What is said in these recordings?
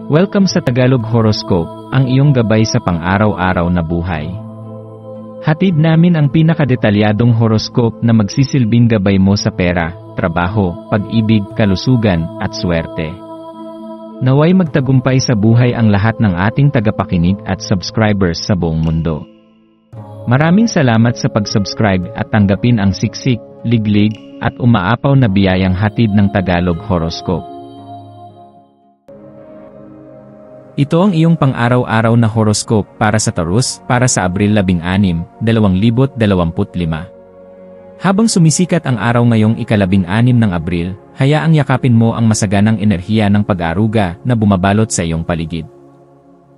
Welcome sa Tagalog Horoscope, ang iyong gabay sa pang-araw-araw na buhay. Hatid namin ang pinakadetalyadong horoscope na magsisilbing gabay mo sa pera, trabaho, pag-ibig, kalusugan, at swerte. Naway magtagumpay sa buhay ang lahat ng ating tagapakinig at subscribers sa buong mundo. Maraming salamat sa pag-subscribe at tanggapin ang siksik, liglig, at umaapaw na biyayang hatid ng Tagalog Horoscope. Ito ang iyong pang-araw-araw na horoscope para sa Taurus para sa Abril 16, 2025. Habang sumisikat ang araw ngayong ika-16 ng Abril, hayaang yakapin mo ang masaganang enerhiya ng pag-aaruga na bumabalot sa iyong paligid.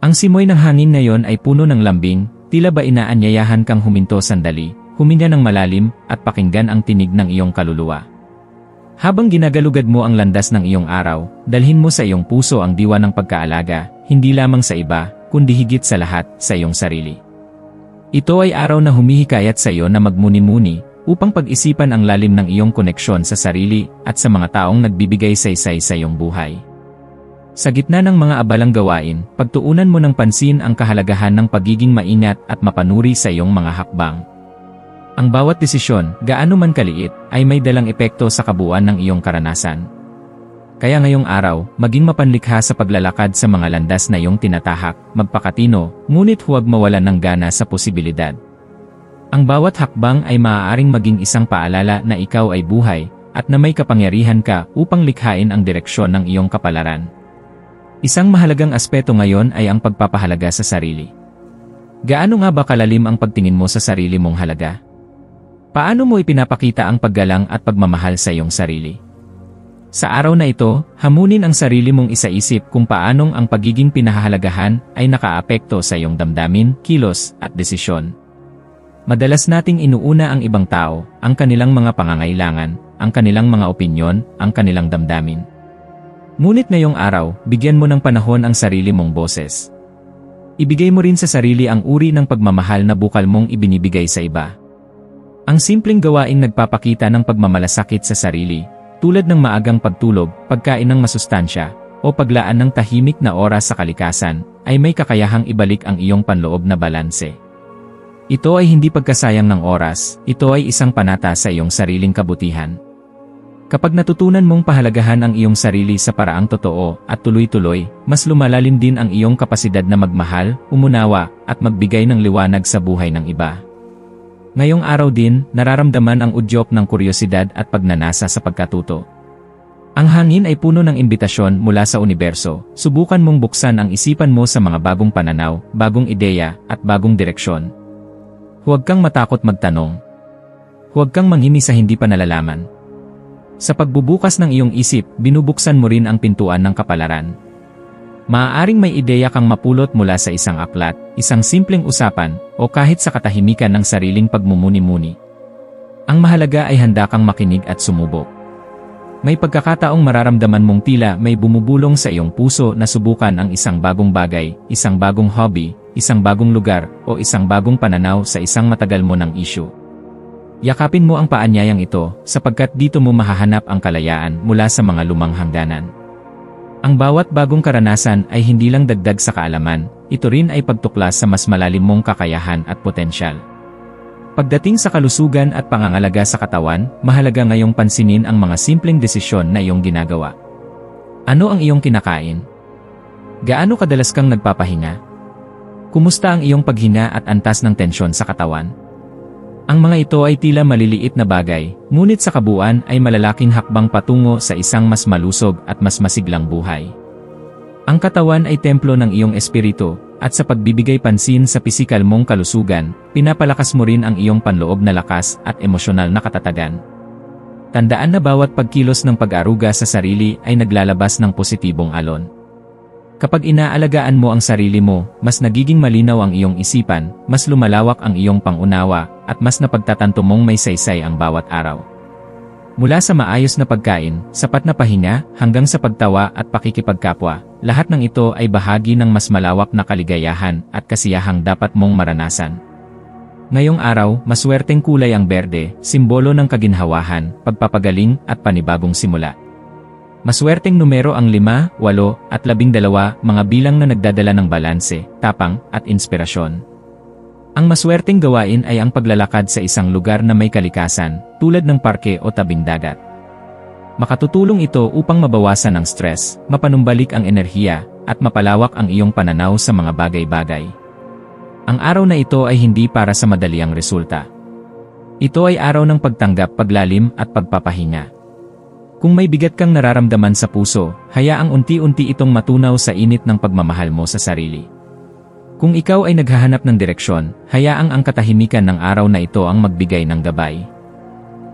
Ang simoy ng hangin ngayon ay puno ng lambing, tila ba inaanyayahan kang huminto sandali, huminga ng malalim, at pakinggan ang tinig ng iyong kaluluwa. Habang ginagalugad mo ang landas ng iyong araw, dalhin mo sa iyong puso ang diwa ng pagkaalaga, hindi lamang sa iba, kundi higit sa lahat, sa iyong sarili. Ito ay araw na humihikayat sa iyo na magmuni-muni, upang pag-isipan ang lalim ng iyong koneksyon sa sarili at sa mga taong nagbibigay saysay sa iyong buhay. Sa gitna ng mga abalang gawain, pagtuunan mo ng pansin ang kahalagahan ng pagiging maingat at mapanuri sa iyong mga hakbang. Ang bawat desisyon, gaano man kaliit, ay may dalang epekto sa kabuuan ng iyong karanasan. Kaya ngayong araw, maging mapanlikha sa paglalakad sa mga landas na iyong tinatahak, magpakatino, ngunit huwag mawalan ng gana sa posibilidad. Ang bawat hakbang ay maaaring maging isang paalala na ikaw ay buhay, at na may kapangyarihan ka upang likhain ang direksyon ng iyong kapalaran. Isang mahalagang aspeto ngayon ay ang pagpapahalaga sa sarili. Gaano nga ba kalalim ang pagtingin mo sa sarili mong halaga? Paano mo ipinapakita ang paggalang at pagmamahal sa iyong sarili? Sa araw na ito, hamunin ang sarili mong isaisip kung paanong ang pagiging pinahahalagahan ay nakaapekto sa iyong damdamin, kilos, at desisyon. Madalas nating inuuna ang ibang tao, ang kanilang mga pangangailangan, ang kanilang mga opinyon, ang kanilang damdamin. Ngunit ngayong araw, bigyan mo ng panahon ang sarili mong boses. Ibigay mo rin sa sarili ang uri ng pagmamahal na bukal mong ibinibigay sa iba. Ang simpleng gawaing nagpapakita ng pagmamalasakit sa sarili, tulad ng maagang pagtulog, pagkain ng masustansya, o paglaan ng tahimik na oras sa kalikasan, ay may kakayahang ibalik ang iyong panloob na balanse. Ito ay hindi pagkasayang ng oras, ito ay isang panata sa iyong sariling kabutihan. Kapag natutunan mong pahalagahan ang iyong sarili sa paraang totoo at tuloy-tuloy, mas lumalalim din ang iyong kapasidad na magmahal, umunawa, at magbigay ng liwanag sa buhay ng iba. Ngayong araw din, nararamdaman ang udyok ng kuryosidad at pagnanasa sa pagkatuto. Ang hangin ay puno ng imbitasyon mula sa universo, subukan mong buksan ang isipan mo sa mga bagong pananaw, bagong ideya, at bagong direksyon. Huwag kang matakot magtanong. Huwag kang manghimi sa hindi pa nalalaman. Sa pagbubukas ng iyong isip, binubuksan mo rin ang pintuan ng kapalaran. Maaaring may ideya kang mapulot mula sa isang aklat, isang simpleng usapan, o kahit sa katahimikan ng sariling pagmumuni-muni. Ang mahalaga ay handa kang makinig at sumubok. May pagkakataong mararamdaman mong tila may bumubulong sa iyong puso na subukan ang isang bagong bagay, isang bagong hobby, isang bagong lugar, o isang bagong pananaw sa isang matagal mo ng issue. Yakapin mo ang paanyayang ito, sapagkat dito mo mahahanap ang kalayaan mula sa mga lumang hangganan. Ang bawat bagong karanasan ay hindi lang dagdag sa kaalaman, ito rin ay pagtuklas sa mas malalim mong kakayahan at potensyal. Pagdating sa kalusugan at pangangalaga sa katawan, mahalaga ngayong pansinin ang mga simpleng desisyon na iyong ginagawa. Ano ang iyong kinakain? Gaano kadalas kang nagpapahinga? Kumusta ang iyong paghinga at antas ng tensyon sa katawan? Ang mga ito ay tila maliliit na bagay, ngunit sa kabuuan ay malalaking hakbang patungo sa isang mas malusog at mas masiglang buhay. Ang katawan ay templo ng iyong espiritu, at sa pagbibigay pansin sa pisikal mong kalusugan, pinapalakas mo rin ang iyong panloob na lakas at emosyonal na katatagan. Tandaan na bawat pagkilos ng pag-aruga sa sarili ay naglalabas ng positibong alon. Kapag inaalagaan mo ang sarili mo, mas nagiging malinaw ang iyong isipan, mas lumalawak ang iyong pangunawa, at mas napagtatanto mong may saysay ang bawat araw. Mula sa maayos na pagkain, sapat na pahinga, hanggang sa pagtawa at pakikipagkapwa, lahat ng ito ay bahagi ng mas malawak na kaligayahan at kasiyahang dapat mong maranasan. Ngayong araw, maswerteng kulay ang berde, simbolo ng kaginhawahan, pagpapagaling, at panibagong simula. Maswerteng numero ang 5, 8, at 12, mga bilang na nagdadala ng balanse, tapang, at inspirasyon. Ang maswerteng gawain ay ang paglalakad sa isang lugar na may kalikasan, tulad ng parke o tabing dagat. Makatutulong ito upang mabawasan ang stress, mapanumbalik ang enerhiya, at mapalawak ang iyong pananaw sa mga bagay-bagay. Ang araw na ito ay hindi para sa madaliang resulta. Ito ay araw ng pagtanggap, paglalim, at pagpapahinga. Kung may bigat kang nararamdaman sa puso, hayaang unti-unti itong matunaw sa init ng pagmamahal mo sa sarili. Kung ikaw ay naghahanap ng direksyon, hayaang ang katahimikan ng araw na ito ang magbigay ng gabay.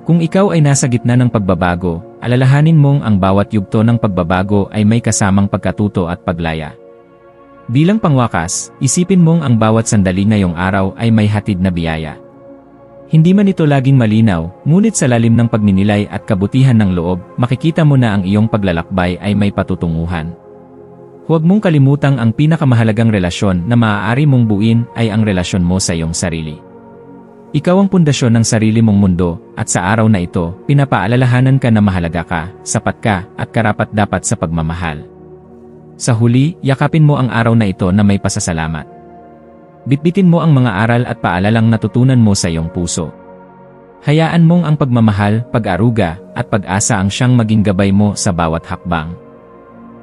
Kung ikaw ay nasa gitna ng pagbabago, alalahanin mong ang bawat yugto ng pagbabago ay may kasamang pagkatuto at paglaya. Bilang pangwakas, isipin mong ang bawat sandali ngayong araw ay may hatid na biyaya. Hindi man ito laging malinaw, ngunit sa lalim ng pagninilay at kabutihan ng loob, makikita mo na ang iyong paglalakbay ay may patutunguhan. Huwag mong kalimutang ang pinakamahalagang relasyon na maaari mong buuin ay ang relasyon mo sa iyong sarili. Ikaw ang pundasyon ng sarili mong mundo, at sa araw na ito, pinapaalalahanan ka na mahalaga ka, sapat ka, at karapat-dapat sa pagmamahal. Sa huli, yakapin mo ang araw na ito na may pasasalamat. Bitbitin mo ang mga aral at paalalang natutunan mo sa iyong puso. Hayaan mong ang pagmamahal, pag-aruga, at pag-asa ang siyang maging gabay mo sa bawat hakbang.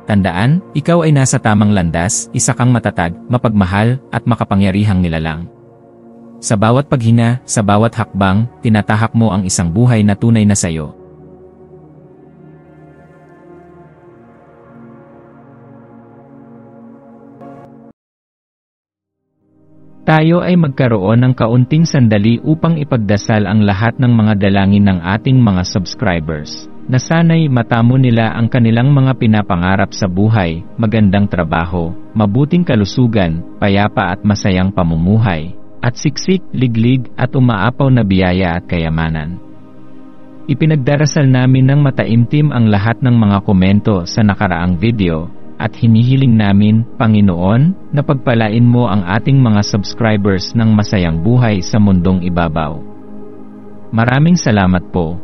Tandaan, ikaw ay nasa tamang landas, isa kang matatag, mapagmahal, at makapangyarihang nilalang. Sa bawat paghina, sa bawat hakbang, tinatahak mo ang isang buhay na tunay na sayo. Tayo ay magkaroon ng kaunting sandali upang ipagdasal ang lahat ng mga dalangin ng ating mga subscribers, na sana'y matamo nila ang kanilang mga pinapangarap sa buhay, magandang trabaho, mabuting kalusugan, payapa at masayang pamumuhay, at siksik, liglig at umaapaw na biyaya at kayamanan. Ipinagdarasal namin ng mataimtim ang lahat ng mga komento sa nakaraang video, at hinihiling namin, Panginoon, na pagpalain mo ang ating mga subscribers ng masayang buhay sa mundong ibabaw. Maraming salamat po.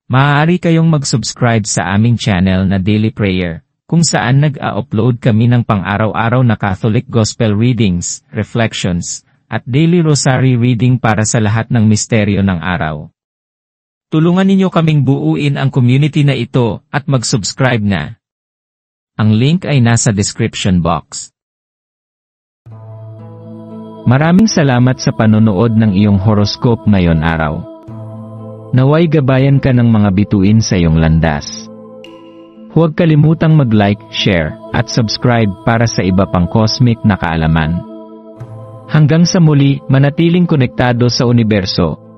Maaari kayong mag-subscribe sa aming channel na Daily Prayer, kung saan nag-a-upload kami ng pang-araw-araw na Catholic Gospel readings, reflections, at daily rosary reading para sa lahat ng misteryo ng araw. Tulungan ninyo kaming buuin ang community na ito at mag-subscribe na. Ang link ay nasa description box. Maraming salamat sa panonood ng iyong horoscope ngayon araw. Naway gabayan ka ng mga bituin sa iyong landas. Huwag kalimutang mag-like, share, at subscribe para sa iba pang cosmic na kaalaman. Hanggang sa muli, manatiling konektado sa universo.